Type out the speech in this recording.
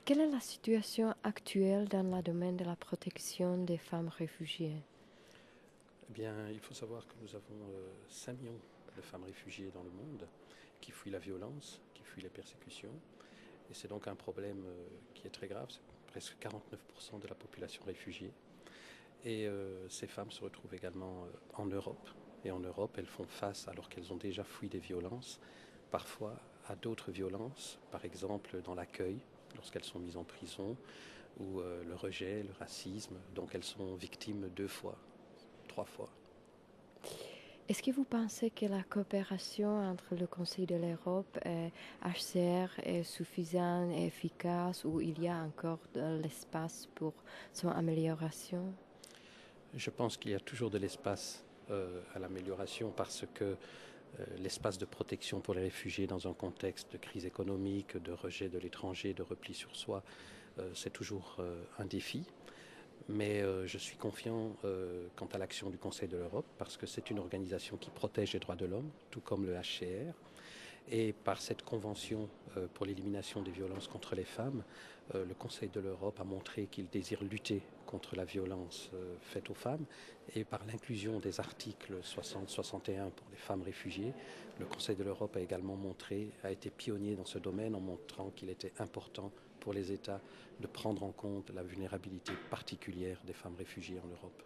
Quelle est la situation actuelle dans le domaine de la protection des femmes réfugiées? Eh bien, il faut savoir que nous avons 5 millions de femmes réfugiées dans le monde qui fuient la violence, qui fuient les persécutions. Et c'est donc un problème qui est très grave. C'est presque 49% de la population réfugiée. Et ces femmes se retrouvent également en Europe. Et en Europe, elles font face, alors qu'elles ont déjà fui des violences, parfois à d'autres violences, par exemple dans l'accueil, lorsqu'elles sont mises en prison, ou le rejet, le racisme. Donc elles sont victimes 2 fois, 3 fois. Est-ce que vous pensez que la coopération entre le Conseil de l'Europe et HCR est suffisante et efficace ou il y a encore de l'espace pour son amélioration? Je pense qu'il y a toujours de l'espace à l'amélioration parce que l'espace de protection pour les réfugiés dans un contexte de crise économique, de rejet de l'étranger, de repli sur soi, c'est toujours un défi. Mais je suis confiant quant à l'action du Conseil de l'Europe parce que c'est une organisation qui protège les droits de l'homme, tout comme le HCR. Et par cette convention pour l'élimination des violences contre les femmes, le Conseil de l'Europe a montré qu'il désire lutter contre la violence faite aux femmes. Et par l'inclusion des articles 60-61 pour les femmes réfugiées, le Conseil de l'Europe a également a été pionnier dans ce domaine en montrant qu'il était important pour les États de prendre en compte la vulnérabilité particulière des femmes réfugiées en Europe.